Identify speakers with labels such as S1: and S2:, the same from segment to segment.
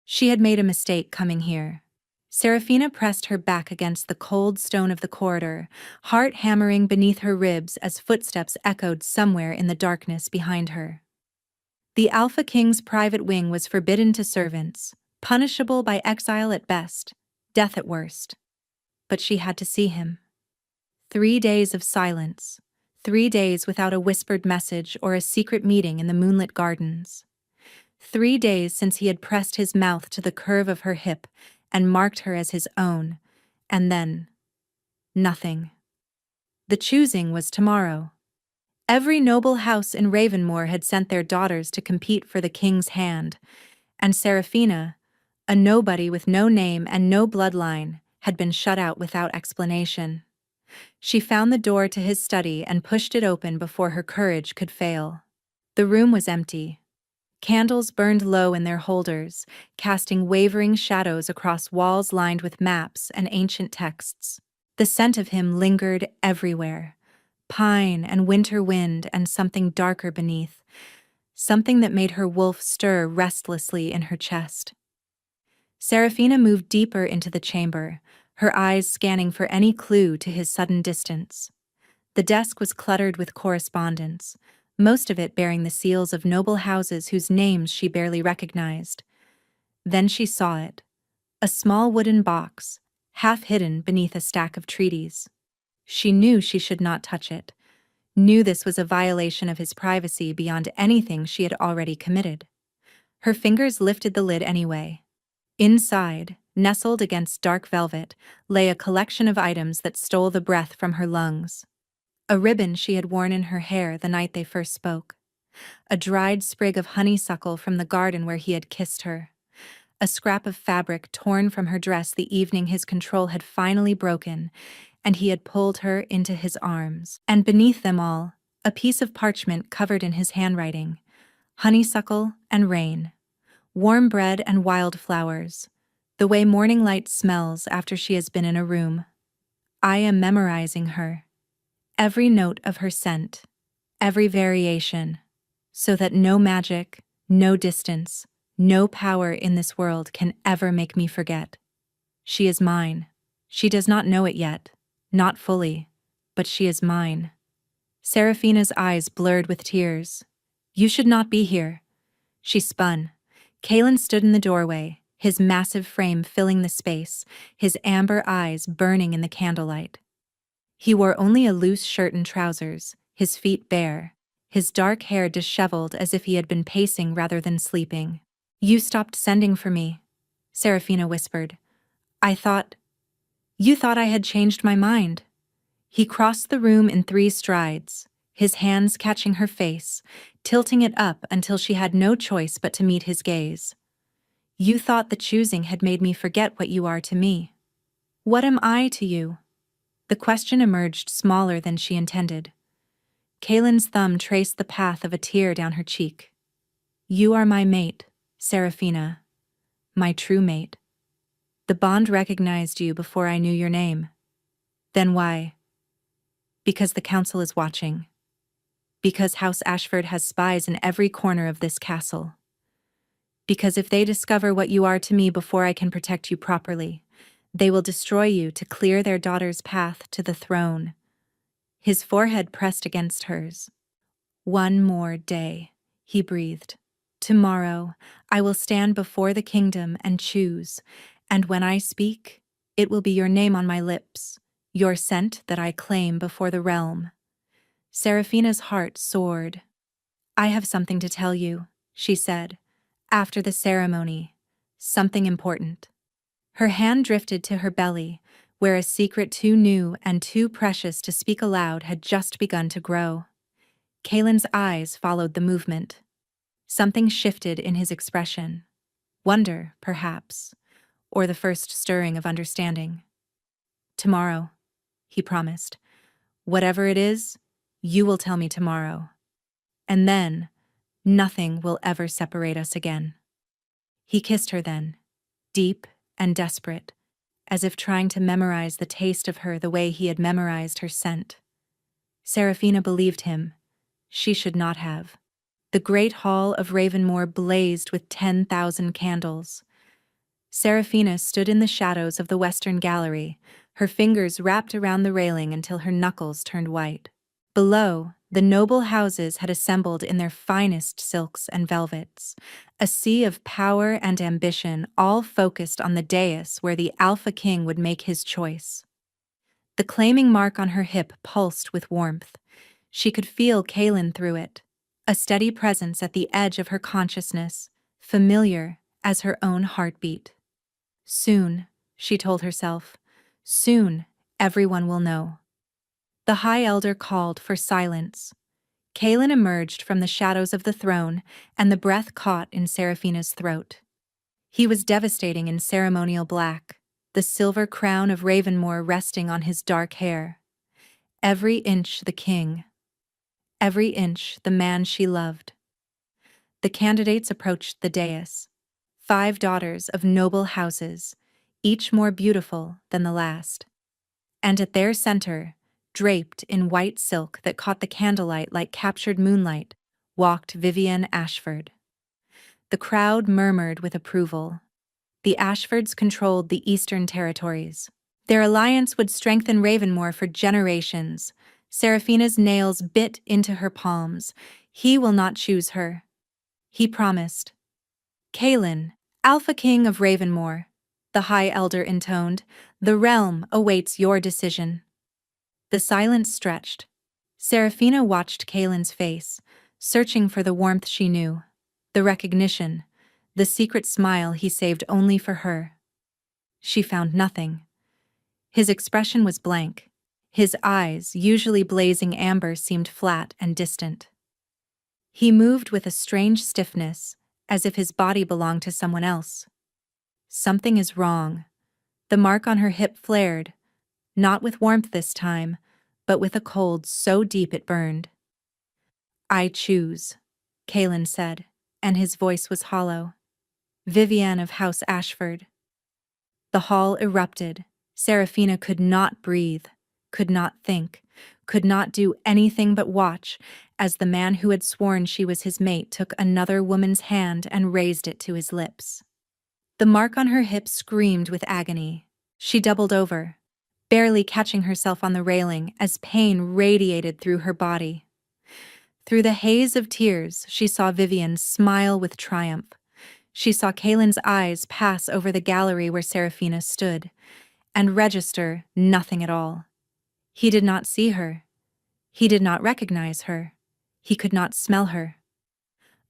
S1: She had made a mistake coming here. Serafina pressed her back against the cold stone of the corridor, heart hammering beneath her ribs as footsteps echoed somewhere in the darkness behind her. The Alpha King's private wing was forbidden to servants, punishable by exile at best, death at worst. But she had to see him. 3 days of silence, 3 days without a whispered message or a secret meeting in the moonlit gardens. 3 days since he had pressed his mouth to the curve of her hip and marked her as his own, and then nothing. The choosing was tomorrow. Every noble house in Ravenmoor had sent their daughters to compete for the king's hand, and Serafina, a nobody with no name and no bloodline, had been shut out without explanation. She found the door to his study and pushed it open before her courage could fail. The room was empty. Candles burned low in their holders, casting wavering shadows across walls lined with maps and ancient texts. The scent of him lingered everywhere. Pine and winter wind and something darker beneath, something that made her wolf stir restlessly in her chest. Serafina moved deeper into the chamber, her eyes scanning for any clue to his sudden distance. The desk was cluttered with correspondence, most of it bearing the seals of noble houses whose names she barely recognized. Then she saw it, a small wooden box, half hidden beneath a stack of treaties. She knew she should not touch it, knew this was a violation of his privacy beyond anything she had already committed. Her fingers lifted the lid anyway. Inside, nestled against dark velvet, lay a collection of items that stole the breath from her lungs. A ribbon she had worn in her hair the night they first spoke. A dried sprig of honeysuckle from the garden where he had kissed her. A scrap of fabric torn from her dress the evening his control had finally broken, and he had pulled her into his arms. And beneath them all, a piece of parchment covered in his handwriting. Honeysuckle and rain. Warm bread and wildflowers. The way morning light smells after she has been in a room. I am memorizing her. Every note of her scent. Every variation. So that no magic, no distance, no power in this world can ever make me forget. She is mine. She does not know it yet. Not fully, but she is mine. Serafina's eyes blurred with tears. You should not be here. She spun. Kalen stood in the doorway, his massive frame filling the space, his amber eyes burning in the candlelight. He wore only a loose shirt and trousers, his feet bare, his dark hair disheveled as if he had been pacing rather than sleeping. You stopped sending for me, Serafina whispered. You thought I had changed my mind. He crossed the room in 3 strides, his hands catching her face, tilting it up until she had no choice but to meet his gaze. You thought the choosing had made me forget what you are to me. What am I to you? The question emerged smaller than she intended. Kalen's thumb traced the path of a tear down her cheek. You are my mate, Serafina. My true mate. The bond recognized you before I knew your name. Then why? Because the council is watching. Because House Ashford has spies in every corner of this castle. Because if they discover what you are to me before I can protect you properly, they will destroy you to clear their daughter's path to the throne. His forehead pressed against hers. 1 more day, he breathed. Tomorrow, I will stand before the kingdom and choose, and when I speak, it will be your name on my lips, your scent that I claim before the realm. Serafina's heart soared. I have something to tell you, she said, after the ceremony, something important. Her hand drifted to her belly, where a secret too new and too precious to speak aloud had just begun to grow. Kalen's eyes followed the movement. Something shifted in his expression. Wonder, perhaps, or the first stirring of understanding. Tomorrow, he promised. Whatever it is, you will tell me tomorrow. And then, nothing will ever separate us again. He kissed her then, deep and desperate, as if trying to memorize the taste of her the way he had memorized her scent. Serafina believed him. She should not have. The great hall of Ravenmoor blazed with 10,000 candles. Seraphina stood in the shadows of the western gallery, her fingers wrapped around the railing until her knuckles turned white. Below, the noble houses had assembled in their finest silks and velvets, a sea of power and ambition all focused on the dais where the Alpha King would make his choice. The claiming mark on her hip pulsed with warmth. She could feel Kaelin through it, a steady presence at the edge of her consciousness, familiar as her own heartbeat. Soon, she told herself, soon everyone will know. The High Elder called for silence. Kaelin emerged from the shadows of the throne, and the breath caught in Seraphina's throat. He was devastating in ceremonial black, the silver crown of Ravenmoor resting on his dark hair. Every inch the king. Every inch the man she loved. The candidates approached the dais. 5 daughters of noble houses, each more beautiful than the last. And at their center, draped in white silk that caught the candlelight like captured moonlight, walked Vivienne Ashford. The crowd murmured with approval. The Ashfords controlled the Eastern Territories. Their alliance would strengthen Ravenmoor for generations. Seraphina's nails bit into her palms. He will not choose her. He promised. Kaelin, Alpha King of Ravenmoor, the High Elder intoned, the realm awaits your decision. The silence stretched. Seraphina watched Kaelin's face, searching for the warmth she knew, the recognition, the secret smile he saved only for her. She found nothing. His expression was blank. His eyes, usually blazing amber, seemed flat and distant. He moved with a strange stiffness, as if his body belonged to someone else. Something is wrong. The mark on her hip flared, not with warmth this time, but with a cold so deep it burned. I choose, Kaelin said, and his voice was hollow. Vivienne of House Ashford. The hall erupted. Seraphina could not breathe, could not think, could not do anything but watch as the man who had sworn she was his mate took another woman's hand and raised it to his lips. The mark on her hip screamed with agony. She doubled over, barely catching herself on the railing as pain radiated through her body. Through the haze of tears, she saw Vivienne smile with triumph. She saw Kaelin's eyes pass over the gallery where Seraphina stood, and register nothing at all. He did not see her. He did not recognize her. He could not smell her.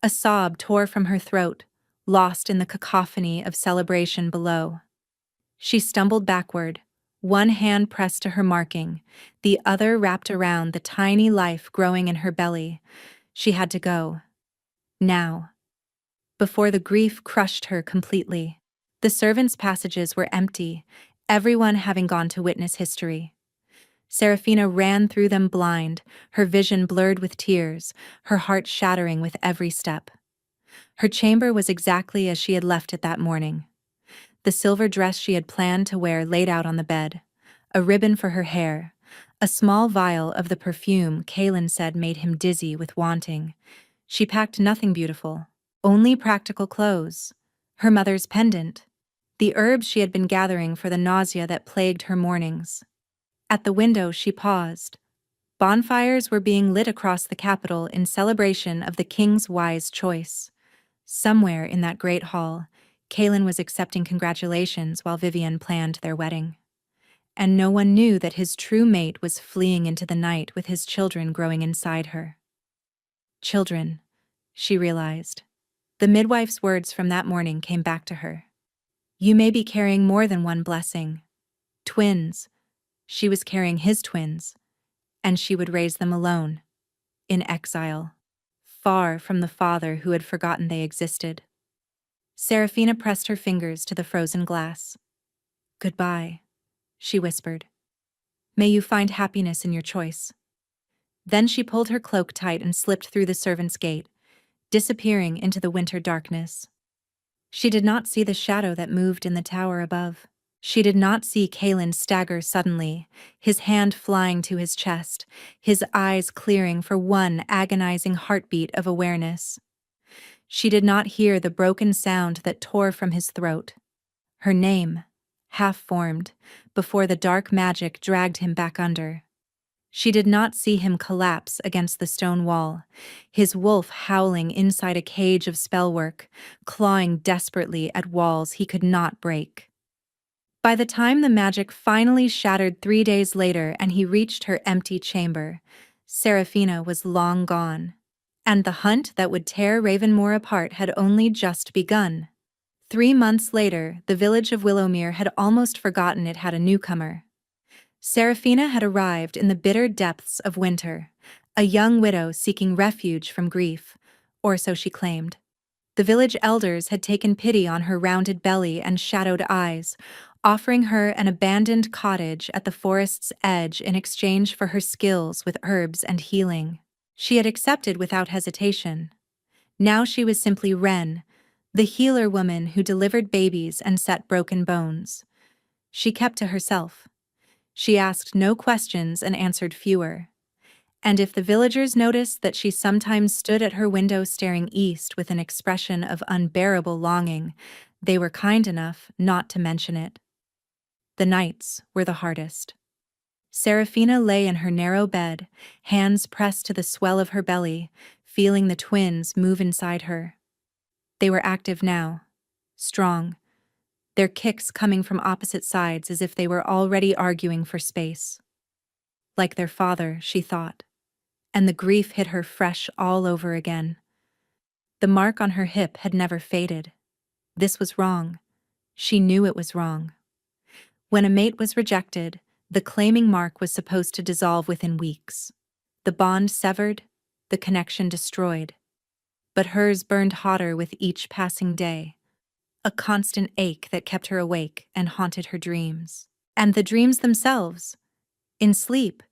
S1: A sob tore from her throat, lost in the cacophony of celebration below. She stumbled backward, one hand pressed to her marking, the other wrapped around the tiny life growing in her belly. She had to go. Now. Before the grief crushed her completely. The servants' passages were empty, everyone having gone to witness history. Seraphina ran through them blind, her vision blurred with tears, her heart shattering with every step. Her chamber was exactly as she had left it that morning. The silver dress she had planned to wear laid out on the bed, a ribbon for her hair, a small vial of the perfume Kaelin said made him dizzy with wanting. She packed nothing beautiful, only practical clothes, her mother's pendant, the herbs she had been gathering for the nausea that plagued her mornings. At the window she paused. Bonfires were being lit across the capital in celebration of the king's wise choice. Somewhere in that great hall, Kaelin was accepting congratulations while Vivienne planned their wedding. And no one knew that his true mate was fleeing into the night with his children growing inside her. Children, she realized. The midwife's words from that morning came back to her. You may be carrying more than one blessing. Twins. She was carrying his twins, and she would raise them alone, in exile, far from the father who had forgotten they existed. Seraphina pressed her fingers to the frozen glass. Goodbye, she whispered. May you find happiness in your choice. Then she pulled her cloak tight and slipped through the servants' gate, disappearing into the winter darkness. She did not see the shadow that moved in the tower above. She did not see Kaelin stagger suddenly, his hand flying to his chest, his eyes clearing for one agonizing heartbeat of awareness. She did not hear the broken sound that tore from his throat. Her name, half-formed, before the dark magic dragged him back under. She did not see him collapse against the stone wall, his wolf howling inside a cage of spellwork, clawing desperately at walls he could not break. By the time the magic finally shattered 3 days later and he reached her empty chamber, Seraphina was long gone. And the hunt that would tear Ravenmoor apart had only just begun. 3 months later, the village of Willowmere had almost forgotten it had a newcomer. Seraphina had arrived in the bitter depths of winter, a young widow seeking refuge from grief, or so she claimed. The village elders had taken pity on her rounded belly and shadowed eyes, offering her an abandoned cottage at the forest's edge in exchange for her skills with herbs and healing. She had accepted without hesitation. Now she was simply Wren, the healer woman who delivered babies and set broken bones. She kept to herself. She asked no questions and answered fewer. And if the villagers noticed that she sometimes stood at her window staring east with an expression of unbearable longing, they were kind enough not to mention it. The nights were the hardest. Seraphina lay in her narrow bed, hands pressed to the swell of her belly, feeling the twins move inside her. They were active now, strong, their kicks coming from opposite sides as if they were already arguing for space. Like their father, she thought, and the grief hit her fresh all over again. The mark on her hip had never faded. This was wrong. She knew it was wrong. When a mate was rejected, the claiming mark was supposed to dissolve within weeks. The bond severed, the connection destroyed. But hers burned hotter with each passing day, a constant ache that kept her awake and haunted her dreams. And the dreams themselves. In sleep,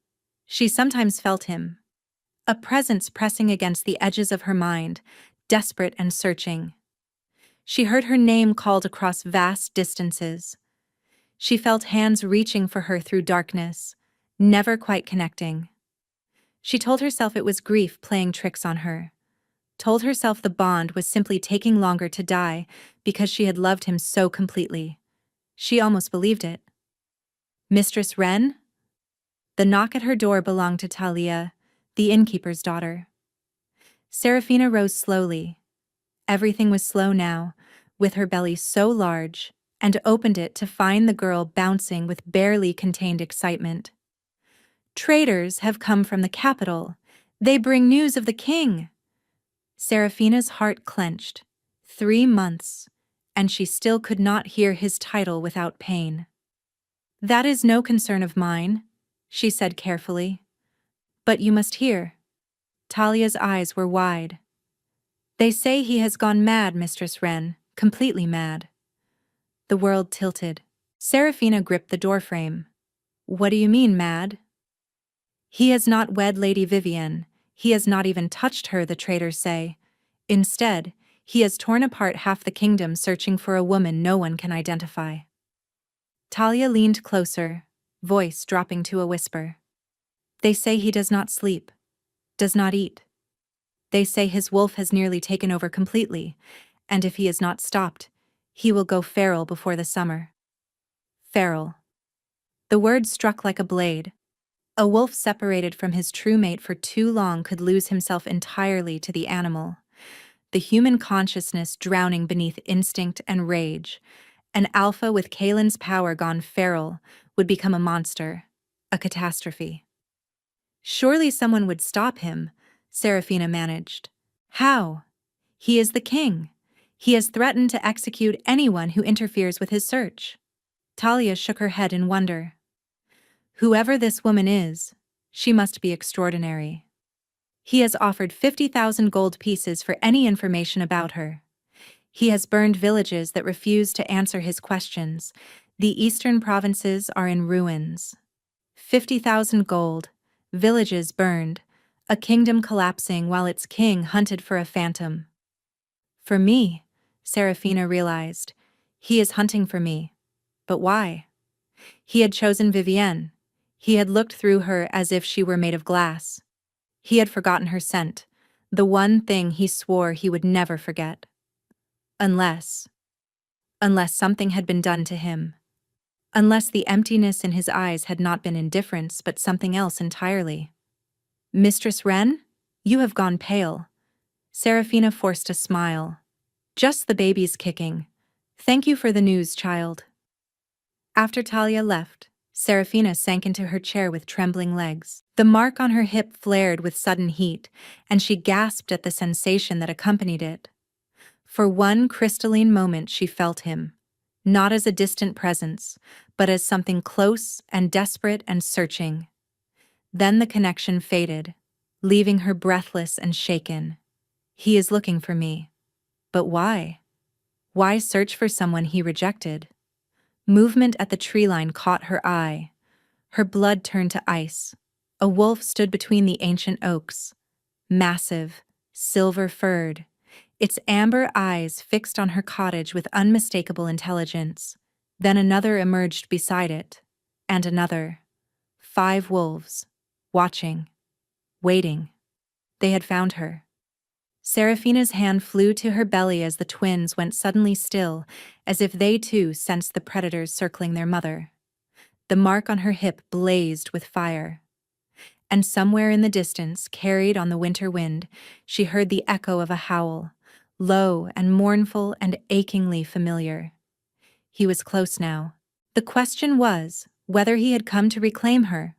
S1: she sometimes felt him, a presence pressing against the edges of her mind, desperate and searching. She heard her name called across vast distances. She felt hands reaching for her through darkness, never quite connecting. She told herself it was grief playing tricks on her, told herself the bond was simply taking longer to die because she had loved him so completely. She almost believed it. Mistress Wren? The knock at her door belonged to Talia, the innkeeper's daughter. Seraphina rose slowly. Everything was slow now, with her belly so large, and opened it to find the girl bouncing with barely contained excitement. "Traders have come from the capital. They bring news of the king." Seraphina's heart clenched. 3 months, and she still could not hear his title without pain. "That is no concern of mine," she said carefully. "But you must hear." Talia's eyes were wide. "They say he has gone mad, Mistress Wren, completely mad." The world tilted. Seraphina gripped the doorframe. "What do you mean, mad?" "He has not wed Lady Vivienne. He has not even touched her, the traders say. Instead, he has torn apart half the kingdom searching for a woman no one can identify." Talia leaned closer, voice dropping to a whisper. "They say he does not sleep, does not eat. They say his wolf has nearly taken over completely, and if he is not stopped, he will go feral before the summer." Feral. The word struck like a blade. A wolf separated from his true mate for too long could lose himself entirely to the animal. The human consciousness drowning beneath instinct and rage. An alpha with Kaelin's power gone feral would become a monster, a catastrophe. Surely someone would stop him, Seraphina managed. How? He is the king. He has threatened to execute anyone who interferes with his search. Talia shook her head in wonder. Whoever this woman is, she must be extraordinary. He has offered 50,000 gold pieces for any information about her. He has burned villages that refuse to answer his questions. The eastern provinces are in ruins. 50,000 gold, villages burned, a kingdom collapsing while its king hunted for a phantom. For me, Seraphina realized, he is hunting for me. But why? He had chosen Vivienne. He had looked through her as if she were made of glass. He had forgotten her scent, the one thing he swore he would never forget. Unless unless something had been done to him. Unless the emptiness in his eyes had not been indifference but something else entirely. Mistress Wren? You have gone pale. Seraphina forced a smile. Just the baby's kicking. Thank you for the news, child. After Talia left, Seraphina sank into her chair with trembling legs. The mark on her hip flared with sudden heat, and she gasped at the sensation that accompanied it. For one crystalline moment she felt him, not as a distant presence, but as something close and desperate and searching. Then the connection faded, leaving her breathless and shaken. He is looking for me. But why? Why search for someone he rejected? Movement at the tree line caught her eye. Her blood turned to ice. A wolf stood between the ancient oaks, massive, silver-furred, its amber eyes fixed on her cottage with unmistakable intelligence. Then another emerged beside it, and another. 5 wolves, watching, waiting. They had found her. Seraphina's hand flew to her belly as the twins went suddenly still, as if they too sensed the predators circling their mother. The mark on her hip blazed with fire. And somewhere in the distance, carried on the winter wind, she heard the echo of a howl, low and mournful and achingly familiar. He was close now. The question was whether he had come to reclaim her,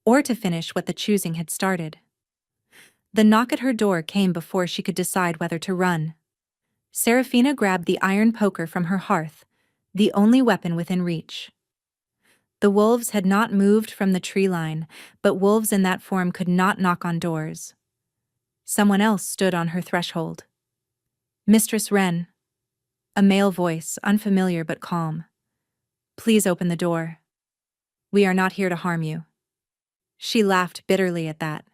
S1: or to finish what the choosing had started. The knock at her door came before she could decide whether to run. Seraphina grabbed the iron poker from her hearth, the only weapon within reach. The wolves had not moved from the tree line, but wolves in that form could not knock on doors. Someone else stood on her threshold. Mistress Wren. A male voice, unfamiliar but calm. Please open the door. We are not here to harm you. She laughed bitterly at that.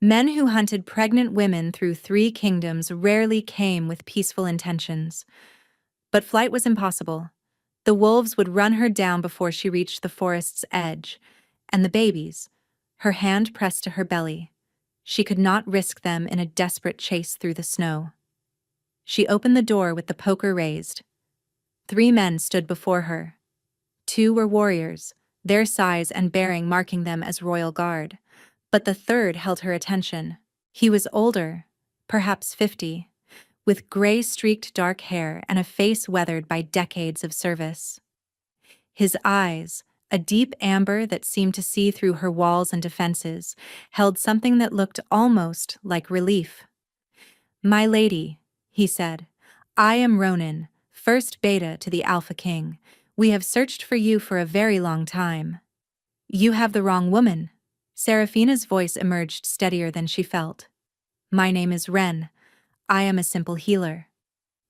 S1: Men who hunted pregnant women through 3 kingdoms rarely came with peaceful intentions. But flight was impossible. The wolves would run her down before she reached the forest's edge, and the babies, her hand pressed to her belly. She could not risk them in a desperate chase through the snow. She opened the door with the poker raised. 3 men stood before her. 2 were warriors, their size and bearing marking them as royal guard. But the third held her attention. He was older, perhaps 50, with gray-streaked dark hair and a face weathered by decades of service. His eyes, a deep amber that seemed to see through her walls and defenses, held something that looked almost like relief. My lady, he said, I am Ronan, first beta to the AlphaKing. We have searched for you for a very long time. You have the wrong woman. Seraphina's voice emerged steadier than she felt. My name is Wren. I am a simple healer.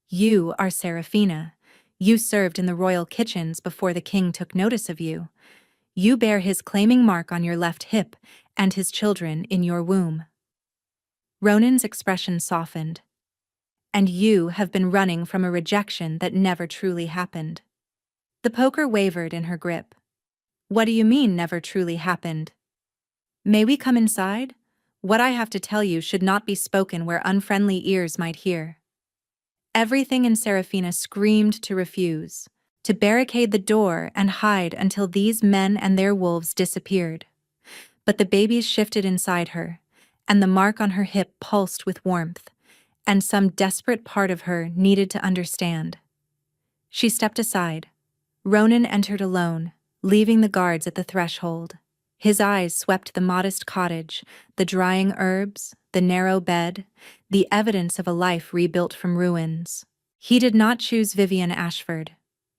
S1: You are Seraphina. You served in the royal kitchens before the king took notice of you. You bear his claiming mark on your left hip and his children in your womb. Ronan's expression softened. And you have been running from a rejection that never truly happened. The poker wavered in her grip. What do you mean never truly happened? May we come inside? What I have to tell you should not be spoken where unfriendly ears might hear. Everything in Seraphina screamed to refuse, to barricade the door and hide until these men and their wolves disappeared. But the babies shifted inside her, and the mark on her hip pulsed with warmth, and some desperate part of her needed to understand. She stepped aside. Ronan entered alone, leaving the guards at the threshold. His eyes swept the modest cottage, the drying herbs, the narrow bed, the evidence of a life rebuilt from ruins. He did not choose Vivian Ashford,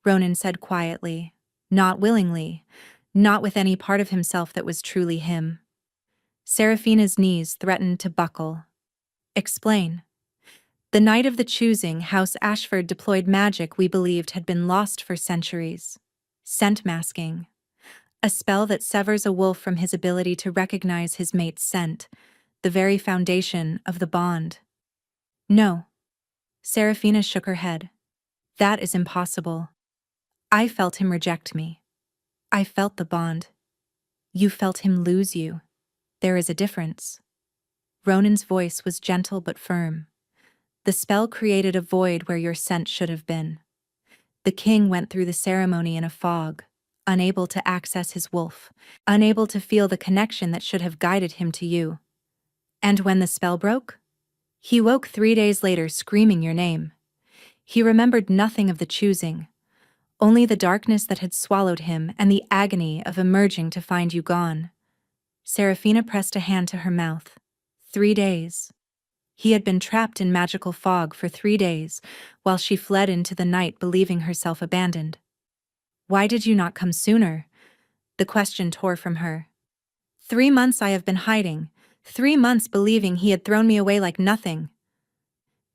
S1: Ronan said quietly, not willingly, not with any part of himself that was truly him. Seraphina's knees threatened to buckle. Explain. The night of the choosing, House Ashford deployed magic we believed had been lost for centuries. Scent masking. A spell that severs a wolf from his ability to recognize his mate's scent, the very foundation of the bond. No. Seraphina shook her head. That is impossible. I felt him reject me. I felt the bond. You felt him lose you. There is a difference. Ronan's voice was gentle but firm. The spell created a void where your scent should have been. The king went through the ceremony in a fog, unable to access his wolf, unable to feel the connection that should have guided him to you. And when the spell broke? He woke 3 days later screaming your name. He remembered nothing of the choosing, only the darkness that had swallowed him and the agony of emerging to find you gone. Seraphina pressed a hand to her mouth. 3 days. He had been trapped in magical fog for 3 days, while she fled into the night believing herself abandoned. Why did you not come sooner? The question tore from her. 3 months I have been hiding, 3 months believing he had thrown me away like nothing.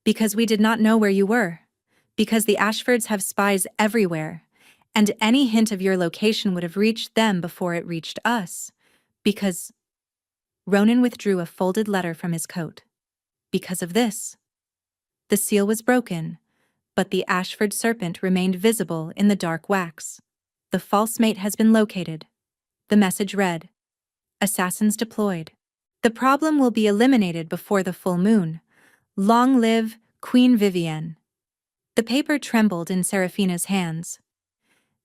S1: Because we did not know where you were. Because the Ashfords have spies everywhere, and any hint of your location would have reached them before it reached us. Because... Ronan withdrew a folded letter from his coat. Because of this. The seal was broken, but the Ashford serpent remained visible in the dark wax. The false mate has been located. The message read, Assassins deployed. The problem will be eliminated before the full moon. Long live Queen Vivienne. The paper trembled in Seraphina's hands.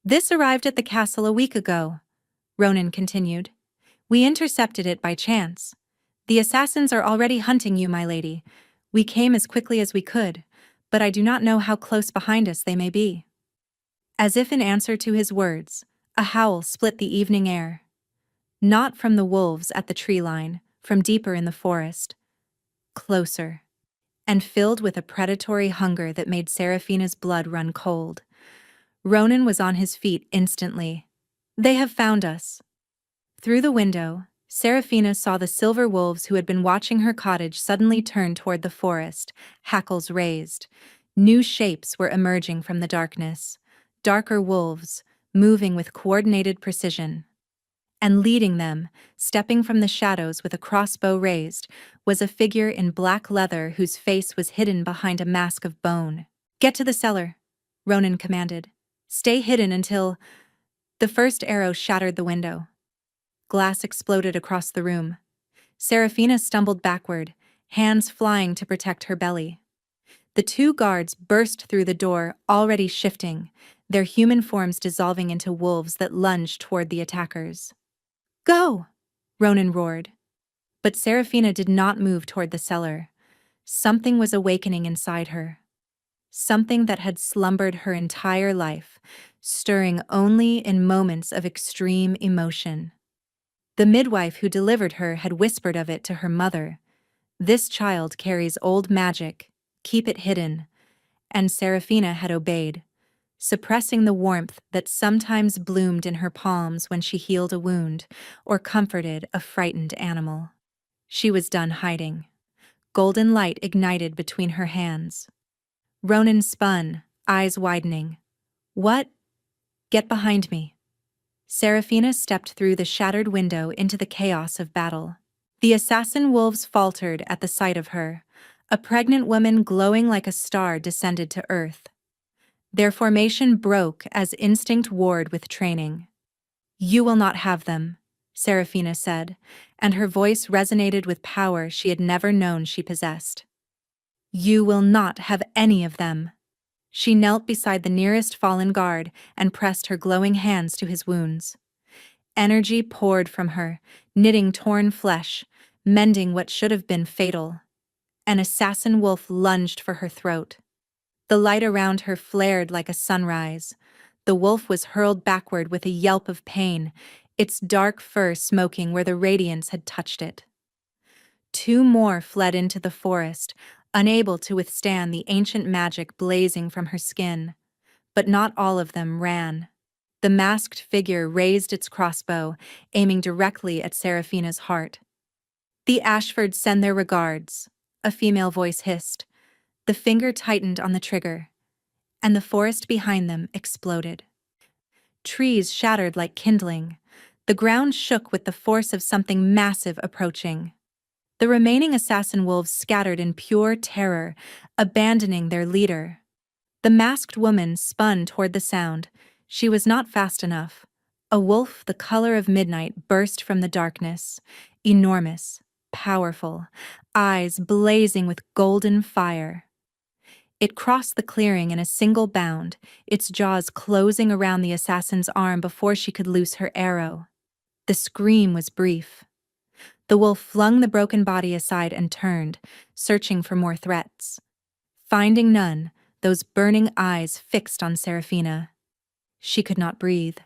S1: This arrived at the castle a week ago, Ronan continued. We intercepted it by chance. The assassins are already hunting you, my lady. We came as quickly as we could, but I do not know how close behind us they may be. As if in answer to his words, a howl split the evening air. Not from the wolves at the tree line, from deeper in the forest. Closer. And filled with a predatory hunger that made Seraphina's blood run cold. Ronan was on his feet instantly. They have found us. Through the window, Seraphina saw the silver wolves who had been watching her cottage suddenly turn toward the forest, hackles raised. New shapes were emerging from the darkness. Darker wolves, moving with coordinated precision. And leading them, stepping from the shadows with a crossbow raised, was a figure in black leather whose face was hidden behind a mask of bone. Get to the cellar, Ronan commanded. Stay hidden until... The first arrow shattered the window. Glass exploded across the room. Seraphina stumbled backward, hands flying to protect her belly. The 2 guards burst through the door, already shifting, their human forms dissolving into wolves that lunged toward the attackers. Go! Ronan roared. But Seraphina did not move toward the cellar. Something was awakening inside her. Something that had slumbered her entire life, stirring only in moments of extreme emotion. The midwife who delivered her had whispered of it to her mother. This child carries old magic, keep it hidden. And Seraphina had obeyed, suppressing the warmth that sometimes bloomed in her palms when she healed a wound or comforted a frightened animal. She was done hiding. Golden light ignited between her hands. Ronan spun, eyes widening. What? Get behind me. Seraphina stepped through the shattered window into the chaos of battle. The assassin wolves faltered at the sight of her. A pregnant woman glowing like a star descended to earth. Their formation broke as instinct warred with training. You will not have them, Seraphina said, and her voice resonated with power she had never known she possessed. You will not have any of them. She knelt beside the nearest fallen guard and pressed her glowing hands to his wounds. Energy poured from her, knitting torn flesh, mending what should have been fatal. An assassin wolf lunged for her throat. The light around her flared like a sunrise. The wolf was hurled backward with a yelp of pain, its dark fur smoking where the radiance had touched it. 2 more fled into the forest, unable to withstand the ancient magic blazing from her skin. But not all of them ran. The masked figure raised its crossbow, aiming directly at Seraphina's heart. The Ashfords send their regards, a female voice hissed. The finger tightened on the trigger, and the forest behind them exploded. Trees shattered like kindling. The ground shook with the force of something massive approaching. The remaining assassin wolves scattered in pure terror, abandoning their leader. The masked woman spun toward the sound. She was not fast enough. A wolf the color of midnight burst from the darkness, enormous, powerful, eyes blazing with golden fire. It crossed the clearing in a single bound, its jaws closing around the assassin's arm before she could loose her arrow. The scream was brief. The wolf flung the broken body aside and turned, searching for more threats. Finding none, those burning eyes fixed on Seraphina. She could not breathe,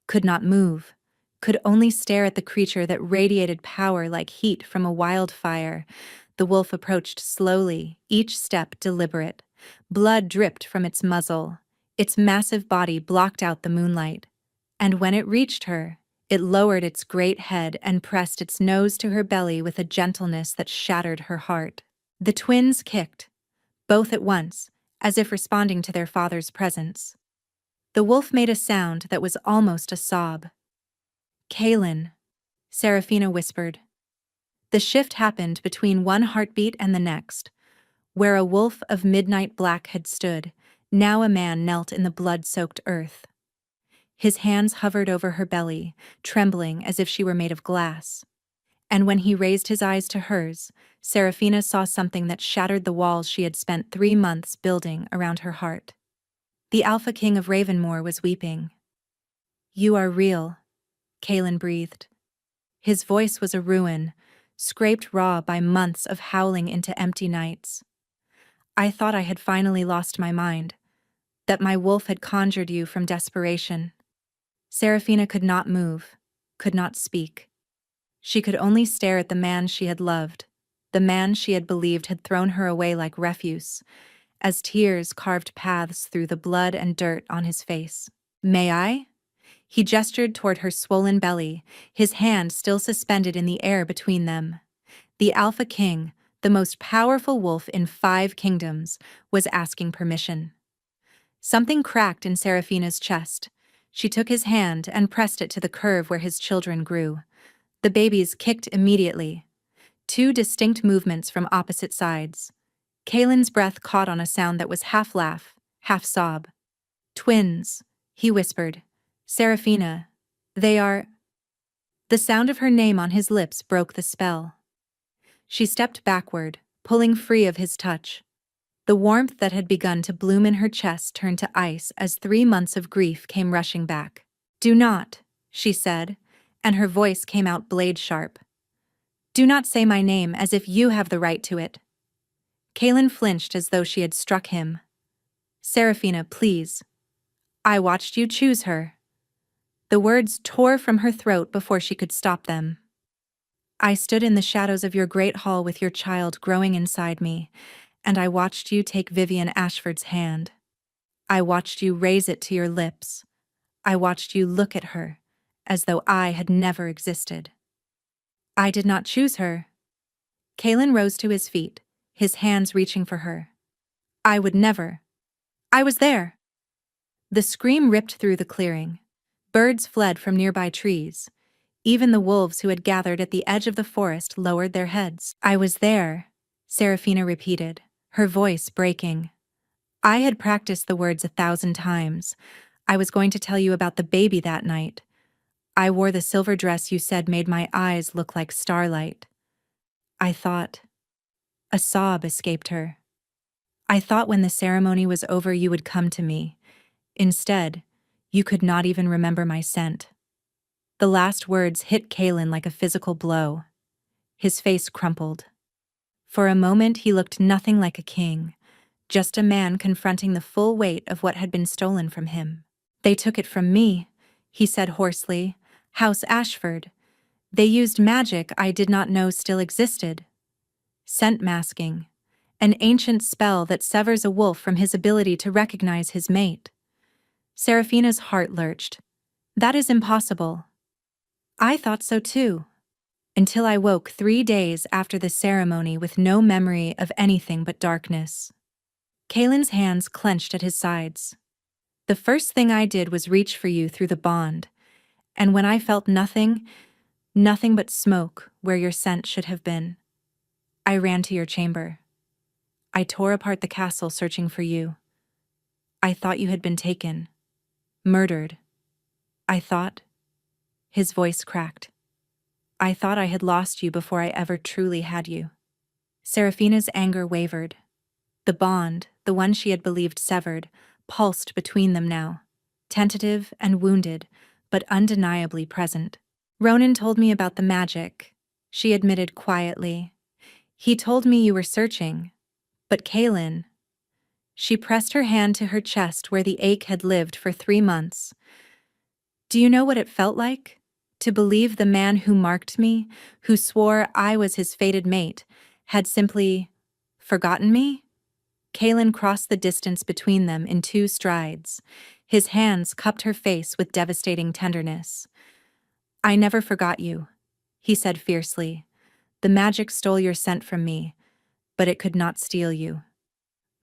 S1: could not move, could only stare at the creature that radiated power like heat from a wildfire. The wolf approached slowly, each step deliberate. Blood dripped from its muzzle. Its massive body blocked out the moonlight. And when it reached her, it lowered its great head and pressed its nose to her belly with a gentleness that shattered her heart. The twins kicked, both at once, as if responding to their father's presence. The wolf made a sound that was almost a sob. "Kaelin," Seraphina whispered. The shift happened between one heartbeat and the next. Where a wolf of midnight black had stood, now a man knelt in the blood-soaked earth. His hands hovered over her belly, trembling as if she were made of glass. And when he raised his eyes to hers, Seraphina saw something that shattered the walls she had spent 3 months building around her heart. The Alpha King of Ravenmoor was weeping. "You are real," Kaelin breathed. His voice was a ruin, scraped raw by months of howling into empty nights. "I thought I had finally lost my mind, that my wolf had conjured you from desperation." Seraphina could not move, could not speak. She could only stare at the man she had loved, the man she had believed had thrown her away like refuse, as tears carved paths through the blood and dirt on his face. "May I?" He gestured toward her swollen belly, his hand still suspended in the air between them. The Alpha King, the most powerful wolf in 5 kingdoms, was asking permission. Something cracked in Seraphina's chest. She took his hand and pressed it to the curve where his children grew. The babies kicked immediately. 2 distinct movements from opposite sides. Kaelin's breath caught on a sound that was half laugh, half sob. "Twins," he whispered. "Seraphina, they are—" The sound of her name on his lips broke the spell. She stepped backward, pulling free of his touch. The warmth that had begun to bloom in her chest turned to ice as 3 months of grief came rushing back. "Do not," she said, and her voice came out blade-sharp. "Do not say my name as if you have the right to it." Kaelin flinched as though she had struck him. "Seraphina, please. I watched you choose her." The words tore from her throat before she could stop them. "I stood in the shadows of your great hall with your child growing inside me, and I watched you take Vivian Ashford's hand. I watched you raise it to your lips. I watched you look at her, as though I had never existed. I did not choose her." Kaelin rose to his feet, his hands reaching for her. "I would never. I was there." The scream ripped through the clearing. Birds fled from nearby trees. Even the wolves who had gathered at the edge of the forest lowered their heads. "I was there," Seraphina repeated, her voice breaking. "I had practiced the words 1,000 times. I was going to tell you about the baby that night. I wore the silver dress you said made my eyes look like starlight. I thought—" A sob escaped her. "I thought when the ceremony was over you would come to me. Instead, you could not even remember my scent." The last words hit Kaelin like a physical blow. His face crumpled. For a moment he looked nothing like a king, just a man confronting the full weight of what had been stolen from him. "They took it from me," he said hoarsely. "House Ashford. They used magic I did not know still existed. Scent masking. An ancient spell that severs a wolf from his ability to recognize his mate." Seraphina's heart lurched. "That is impossible." "I thought so too. Until I woke 3 days after the ceremony with no memory of anything but darkness." Kaelin's hands clenched at his sides. "The first thing I did was reach for you through the bond, and when I felt nothing but smoke where your scent should have been, I ran to your chamber. I tore apart the castle searching for you. I thought you had been taken, murdered. I thought—" His voice cracked. "I thought I had lost you before I ever truly had you." Seraphina's anger wavered. The bond, the one she had believed severed, pulsed between them now, tentative and wounded, but undeniably present. Ronan told me about the magic, she admitted quietly. He told me you were searching. But Kaylin. She pressed her hand to her chest where the ache had lived for 3 months. Do you know what it felt like? To believe the man who marked me, who swore I was his fated mate, had simply forgotten me? Kaylin crossed the distance between them in 2 strides. His hands cupped her face with devastating tenderness. I never forgot you, he said fiercely. The magic stole your scent from me, but it could not steal you.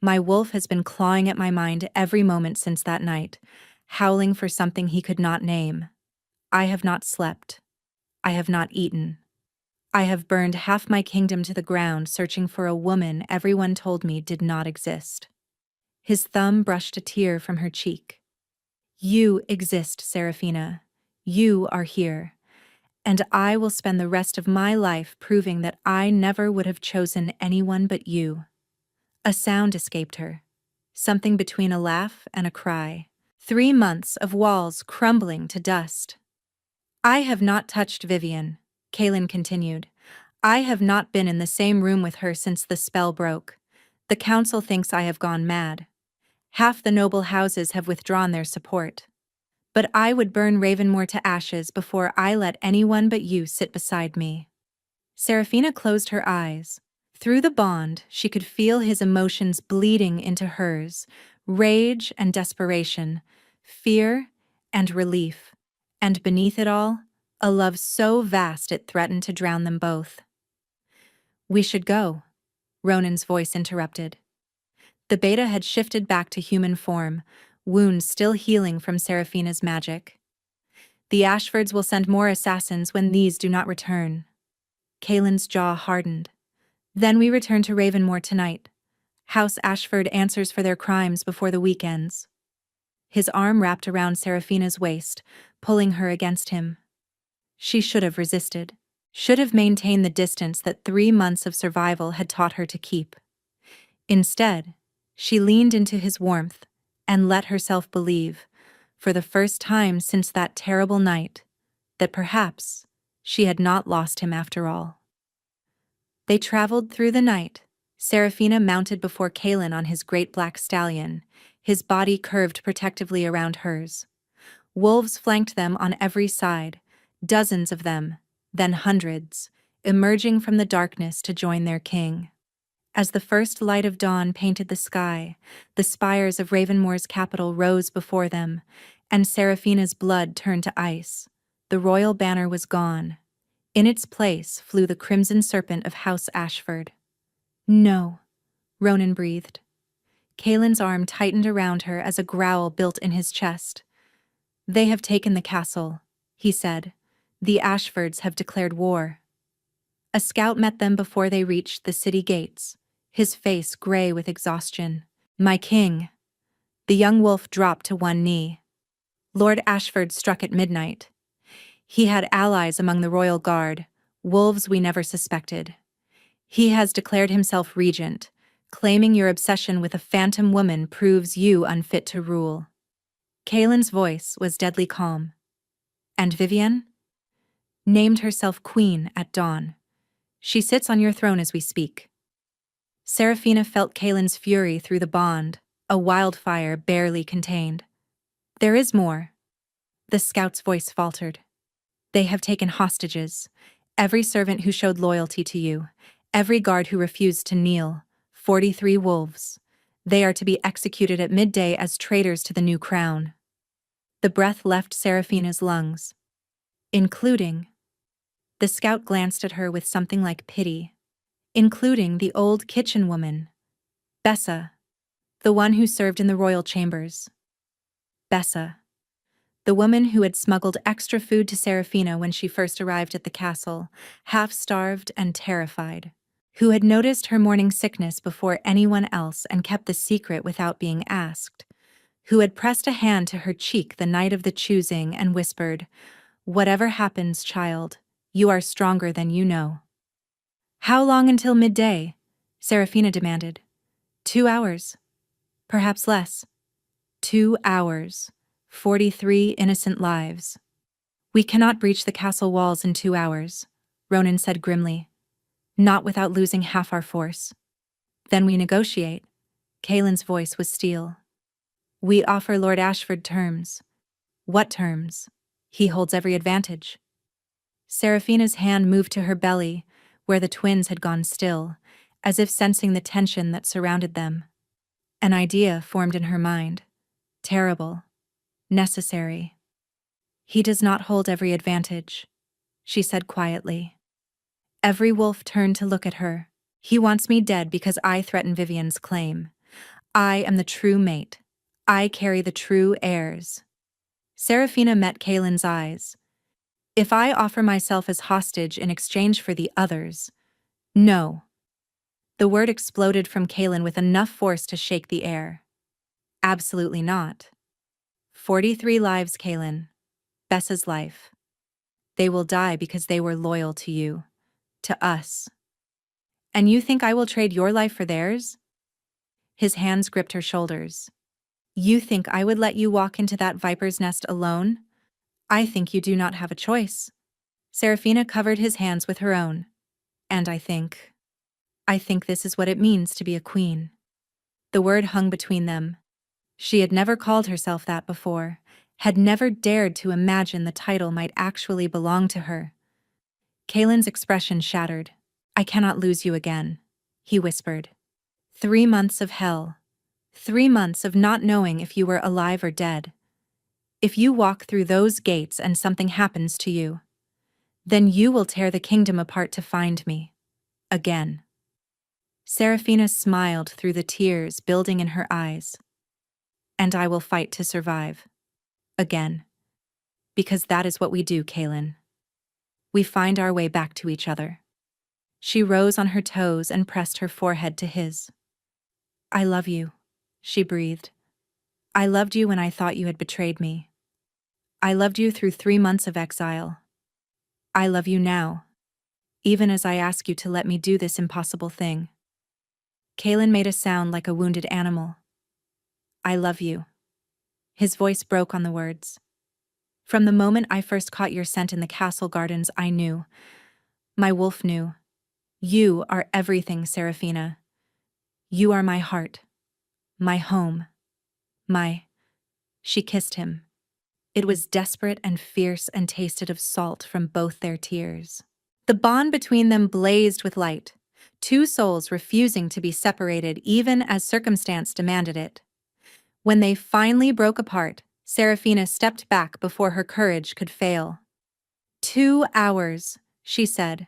S1: My wolf has been clawing at my mind every moment since that night, howling for something he could not name. I have not slept. I have not eaten. I have burned half my kingdom to the ground searching for a woman everyone told me did not exist. His thumb brushed a tear from her cheek. You exist, Seraphina. You are here. And I will spend the rest of my life proving that I never would have chosen anyone but you. A sound escaped her, something between a laugh and a cry. 3 months of walls crumbling to dust. I have not touched Vivian, Kaylin continued. I have not been in the same room with her since the spell broke. The council thinks I have gone mad. Half the noble houses have withdrawn their support. But I would burn Ravenmoor to ashes before I let anyone but you sit beside me. Seraphina closed her eyes. Through the bond, she could feel his emotions bleeding into hers, rage and desperation, fear and relief, and beneath it all, a love so vast it threatened to drown them both. We should go, Ronan's voice interrupted. The beta had shifted back to human form, wounds still healing from Seraphina's magic. The Ashfords will send more assassins when these do not return. Kaylin's jaw hardened. Then we return to Ravenmoor tonight. House Ashford answers for their crimes before the week ends. His arm wrapped around Seraphina's waist, pulling her against him. She should have resisted, should have maintained the distance that 3 months of survival had taught her to keep. Instead, she leaned into his warmth and let herself believe, for the first time since that terrible night, that perhaps she had not lost him after all. They traveled through the night, Seraphina mounted before Kaylin on his great black stallion, his body curved protectively around hers. Wolves flanked them on every side, dozens of them, then hundreds, emerging from the darkness to join their king. As the first light of dawn painted the sky, the spires of Ravenmoor's capital rose before them, and Seraphina's blood turned to ice. The royal banner was gone. In its place flew the crimson serpent of House Ashford. No, Ronan breathed. Kaylin's arm tightened around her as a growl built in his chest. They have taken the castle, he said. The Ashfords have declared war. A scout met them before they reached the city gates, his face gray with exhaustion. My king. The young wolf dropped to one knee. Lord Ashford struck at midnight. He had allies among the royal guard, wolves we never suspected. He has declared himself regent, claiming your obsession with a phantom woman proves you unfit to rule. Kaylin's voice was deadly calm. And Vivian? Named herself queen at dawn. She sits on your throne as we speak. Seraphina felt Kaylin's fury through the bond, a wildfire barely contained. There is more. The scout's voice faltered. They have taken hostages. Every servant who showed loyalty to you. Every guard who refused to kneel. 43 wolves. They are to be executed at midday as traitors to the new crown. The breath left Seraphina's lungs. Including. The scout glanced at her with something like pity. Including the old kitchen woman. Bessa. The one who served in the royal chambers. Bessa. The woman who had smuggled extra food to Seraphina when she first arrived at the castle, half-starved and terrified. Who had noticed her morning sickness before anyone else and kept the secret without being asked. Who had pressed a hand to her cheek the night of the choosing and whispered, "Whatever happens, child, you are stronger than you know." How long until midday? Seraphina demanded. 2 hours, Perhaps less. 2 hours. 43 innocent lives. We cannot breach the castle walls in 2 hours, Ronan said grimly. Not without losing half our force. Then we negotiate. Kaelin's voice was steel. We offer Lord Ashford terms. What terms? He holds every advantage. Seraphina's hand moved to her belly, where the twins had gone still, as if sensing the tension that surrounded them. An idea formed in her mind. Terrible. Necessary. He does not hold every advantage, she said quietly. Every wolf turned to look at her. He wants me dead because I threaten Vivian's claim. I am the true mate. I carry the true heirs. Seraphina met Kaelin's eyes. If I offer myself as hostage in exchange for the others, no. The word exploded from Kaelin with enough force to shake the air. Absolutely not. 43 lives, Kaelin. Bessa's life. They will die because they were loyal to you. To us. And you think I will trade your life for theirs? His hands gripped her shoulders. You think I would let you walk into that viper's nest alone? I think you do not have a choice. Seraphina covered his hands with her own. And I think this is what it means to be a queen. The word hung between them. She had never called herself that before, had never dared to imagine the title might actually belong to her. Kaelin's expression shattered. I cannot lose you again, he whispered. 3 months of hell. 3 months of not knowing if you were alive or dead. If you walk through those gates and something happens to you, then you will tear the kingdom apart to find me. Again. Seraphina smiled through the tears building in her eyes. And I will fight to survive. Again. Because that is what we do, Kaelin. We find our way back to each other. She rose on her toes and pressed her forehead to his. I love you, she breathed. I loved you when I thought you had betrayed me. I loved you through 3 months of exile. I love you now, even as I ask you to let me do this impossible thing. Kaelin made a sound like a wounded animal. I love you. His voice broke on the words. From the moment I first caught your scent in the castle gardens, I knew. My wolf knew. You are everything, Seraphina. You are my heart. My home. She kissed him. It was desperate and fierce and tasted of salt from both their tears. The bond between them blazed with light, 2 souls refusing to be separated even as circumstance demanded it. When they finally broke apart, Seraphina stepped back before her courage could fail. 2 hours, she said.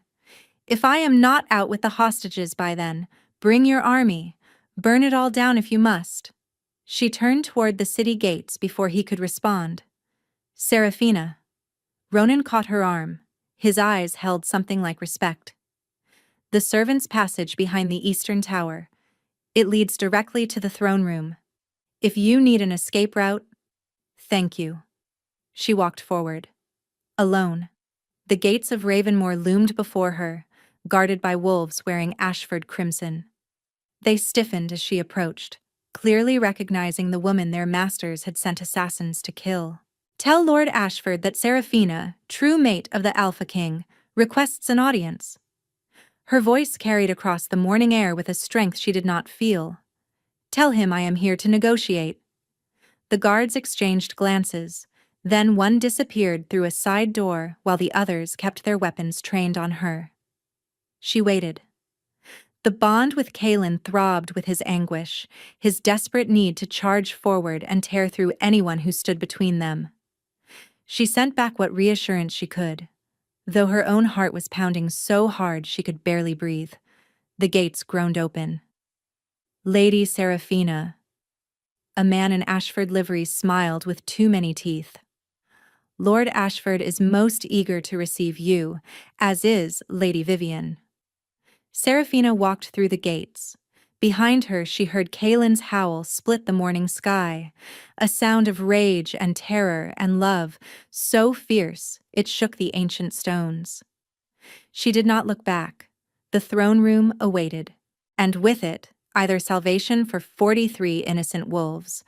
S1: If I am not out with the hostages by then, bring your army. Burn it all down if you must. She turned toward the city gates before he could respond. Seraphina. Ronan caught her arm. His eyes held something like respect. The servants' passage behind the eastern tower. It leads directly to the throne room. If you need an escape route, thank you. She walked forward. Alone. The gates of Ravenmoor loomed before her, guarded by wolves wearing Ashford crimson. They stiffened as she approached, clearly recognizing the woman their masters had sent assassins to kill. Tell Lord Ashford that Seraphina, true mate of the AlphaKing, requests an audience. Her voice carried across the morning air with a strength she did not feel. Tell him I am here to negotiate. The guards exchanged glances, then one disappeared through a side door while the others kept their weapons trained on her. She waited. The bond with Kaelin throbbed with his anguish, his desperate need to charge forward and tear through anyone who stood between them. She sent back what reassurance she could, though her own heart was pounding so hard she could barely breathe. The gates groaned open. Lady Seraphina. A man in Ashford livery smiled with too many teeth. Lord Ashford is most eager to receive you, as is Lady Vivian. Seraphina walked through the gates. Behind her she heard Kaelin's howl split the morning sky, a sound of rage and terror and love so fierce it shook the ancient stones. She did not look back. The throne room awaited, and with it, either salvation for 43 innocent wolves,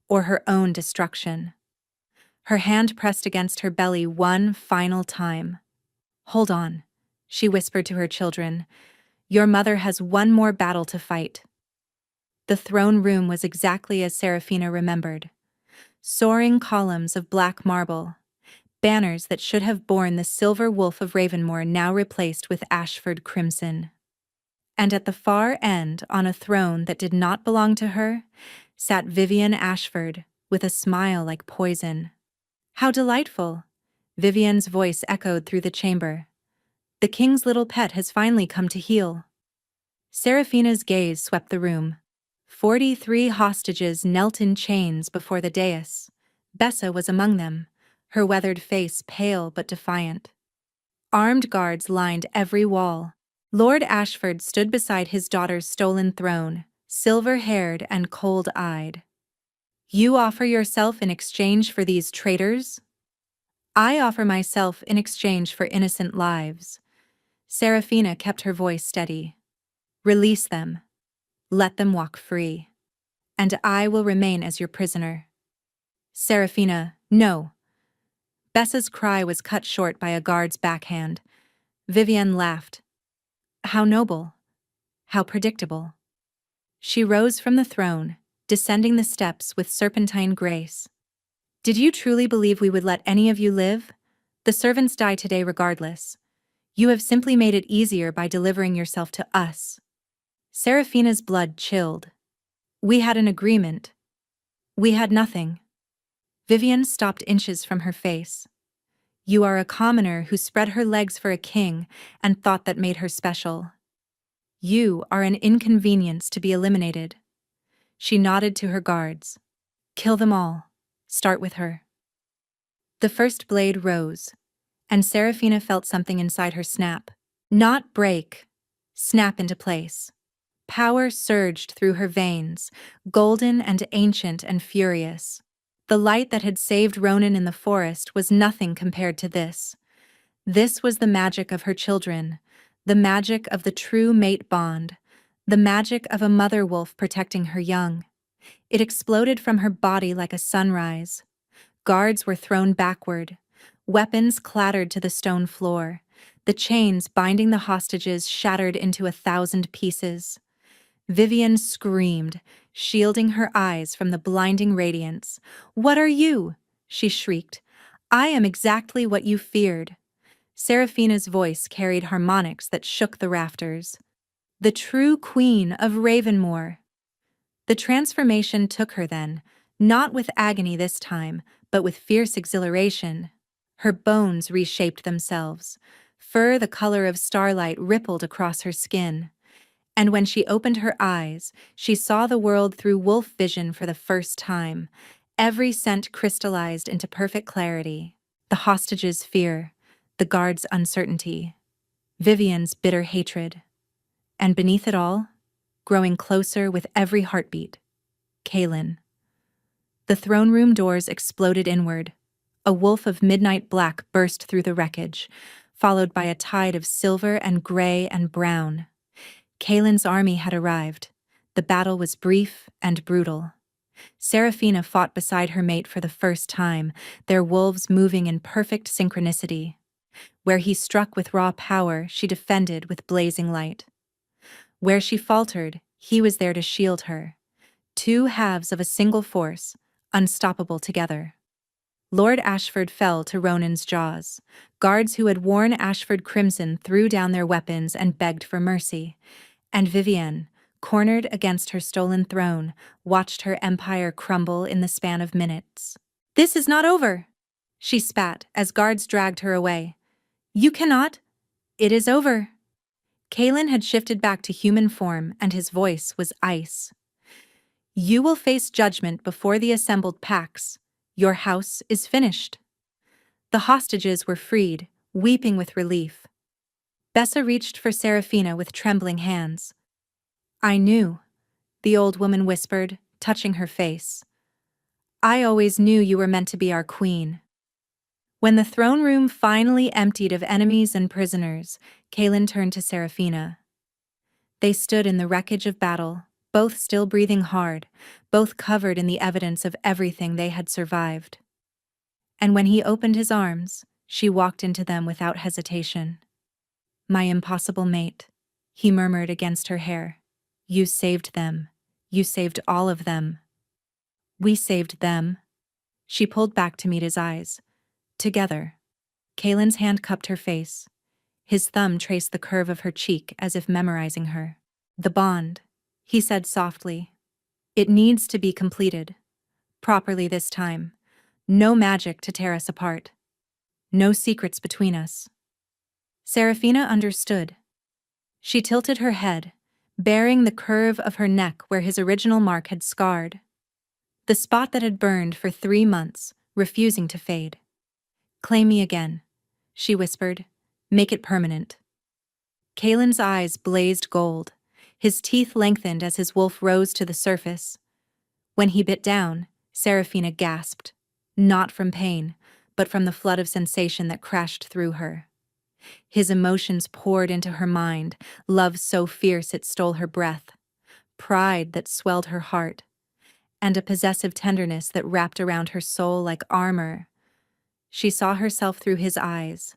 S1: or her own destruction. Her hand pressed against her belly one final time. "Hold on," she whispered to her children. "Your mother has one more battle to fight." The throne room was exactly as Seraphina remembered. Soaring columns of black marble, banners that should have borne the silver wolf of Ravenmoor now replaced with Ashford crimson. And at the far end, on a throne that did not belong to her, sat Vivian Ashford, with a smile like poison. "How delightful!" Vivian's voice echoed through the chamber. "The king's little pet has finally come to heel." Seraphina's gaze swept the room. 43 hostages knelt in chains before the dais. Bessa was among them, her weathered face pale but defiant. Armed guards lined every wall. Lord Ashford stood beside his daughter's stolen throne, silver-haired and cold-eyed. "You offer yourself in exchange for these traitors?" "I offer myself in exchange for innocent lives." Seraphina kept her voice steady. "Release them. Let them walk free. And I will remain as your prisoner." "Seraphina, no." Bessa's cry was cut short by a guard's backhand. Vivian laughed. "How noble. How predictable." She rose from the throne, descending the steps with serpentine grace. "Did you truly believe we would let any of you live? The servants die today regardless. You have simply made it easier by delivering yourself to us." Seraphina's blood chilled. "We had an agreement." "We had nothing." Vivian stopped inches from her face. "You are a commoner who spread her legs for a king and thought that made her special. You are an inconvenience to be eliminated." She nodded to her guards. "Kill them all. Start with her." The first blade rose, and Seraphina felt something inside her snap. Not break, snap into place. Power surged through her veins, golden and ancient and furious. The light that had saved Ronan in the forest was nothing compared to this. This was the magic of her children, the magic of the true mate bond, the magic of a mother wolf protecting her young. It exploded from her body like a sunrise. Guards were thrown backward. Weapons clattered to the stone floor. The chains binding the hostages shattered into 1,000 pieces. Vivian screamed, shielding her eyes from the blinding radiance. "What are you?" she shrieked. "I am exactly what you feared." Seraphina's voice carried harmonics that shook the rafters. "The true queen of Ravenmoor." The transformation took her then, not with agony this time, but with fierce exhilaration. Her bones reshaped themselves. Fur the color of starlight rippled across her skin. And when she opened her eyes, she saw the world through wolf vision for the first time. Every scent crystallized into perfect clarity. The hostages' fear, the guards' uncertainty, Vivian's bitter hatred. And beneath it all, growing closer with every heartbeat, Kaelin. The throne room doors exploded inward. A wolf of midnight black burst through the wreckage, followed by a tide of silver and gray and brown. Kaelin's army had arrived. The battle was brief and brutal. Seraphina fought beside her mate for the first time, their wolves moving in perfect synchronicity. Where he struck with raw power, she defended with blazing light. Where she faltered, he was there to shield her. Two halves of a single force, unstoppable together. Lord Ashford fell to Ronan's jaws. Guards who had worn Ashford crimson threw down their weapons and begged for mercy. And Vivian, cornered against her stolen throne, watched her empire crumble in the span of minutes. "This is not over," she spat as guards dragged her away. "You cannot. It is over." Kaelin had shifted back to human form, and his voice was ice. "You will face judgment before the assembled packs. Your house is finished." The hostages were freed, weeping with relief. Bessa reached for Seraphina with trembling hands. "I knew," the old woman whispered, touching her face. "I always knew you were meant to be our queen." When the throne room finally emptied of enemies and prisoners, Kaelin turned to Seraphina. They stood in the wreckage of battle, both still breathing hard, both covered in the evidence of everything they had survived. And when he opened his arms, she walked into them without hesitation. "My impossible mate," he murmured against her hair. "You saved them. You saved all of them." "We saved them." She pulled back to meet his eyes. "Together." Kalen's hand cupped her face. His thumb traced the curve of her cheek as if memorizing her. "The bond," he said softly. "It needs to be completed. Properly this time. No magic to tear us apart. No secrets between us." Seraphina understood. She tilted her head, baring the curve of her neck where his original mark had scarred. The spot that had burned for 3 months, refusing to fade. "Claim me again," she whispered. "Make it permanent." Kalen's eyes blazed gold. His teeth lengthened as his wolf rose to the surface. When he bit down, Seraphina gasped, not from pain, but from the flood of sensation that crashed through her. His emotions poured into her mind, love so fierce it stole her breath, pride that swelled her heart, and a possessive tenderness that wrapped around her soul like armor. She saw herself through his eyes.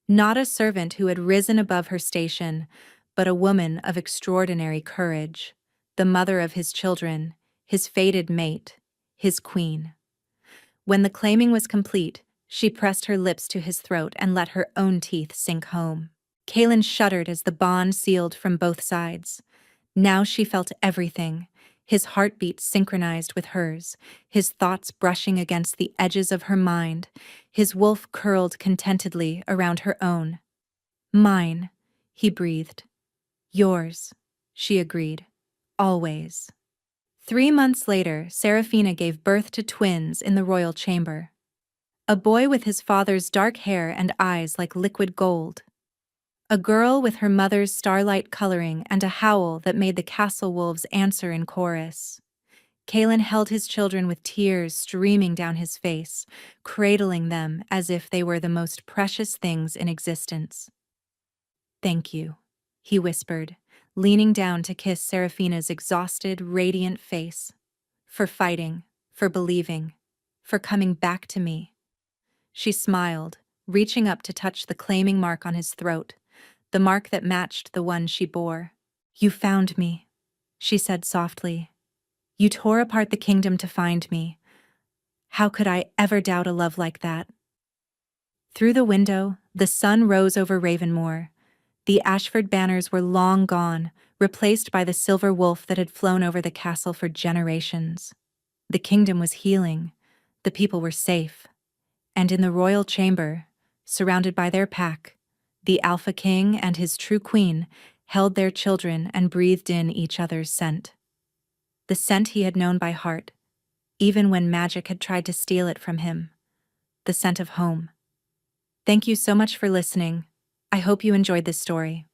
S1: Not a servant who had risen above her station, but a woman of extraordinary courage, the mother of his children, his fated mate, his queen. When the claiming was complete, she pressed her lips to his throat and let her own teeth sink home. Kalen shuddered as the bond sealed from both sides. Now she felt everything, his heartbeat synchronized with hers, his thoughts brushing against the edges of her mind, his wolf curled contentedly around her own. "Mine," he breathed. "Yours," she agreed. "Always." 3 months later, Seraphina gave birth to twins in the royal chamber. A boy with his father's dark hair and eyes like liquid gold. A girl with her mother's starlight coloring and a howl that made the castle wolves answer in chorus. Kalen held his children with tears streaming down his face, cradling them as if they were the most precious things in existence. "Thank you," he whispered, leaning down to kiss Seraphina's exhausted, radiant face. "For fighting, for believing, for coming back to me." She smiled, reaching up to touch the claiming mark on his throat, the mark that matched the one she bore. "You found me," she said softly. "You tore apart the kingdom to find me. How could I ever doubt a love like that?" Through the window, the sun rose over Ravenmoor. The Ashford banners were long gone, replaced by the silver wolf that had flown over the castle for generations. The kingdom was healing, the people were safe, and in the royal chamber, surrounded by their pack, the Alpha King and his true queen held their children and breathed in each other's scent. The scent he had known by heart, even when magic had tried to steal it from him. The scent of home. Thank you so much for listening. I hope you enjoyed this story.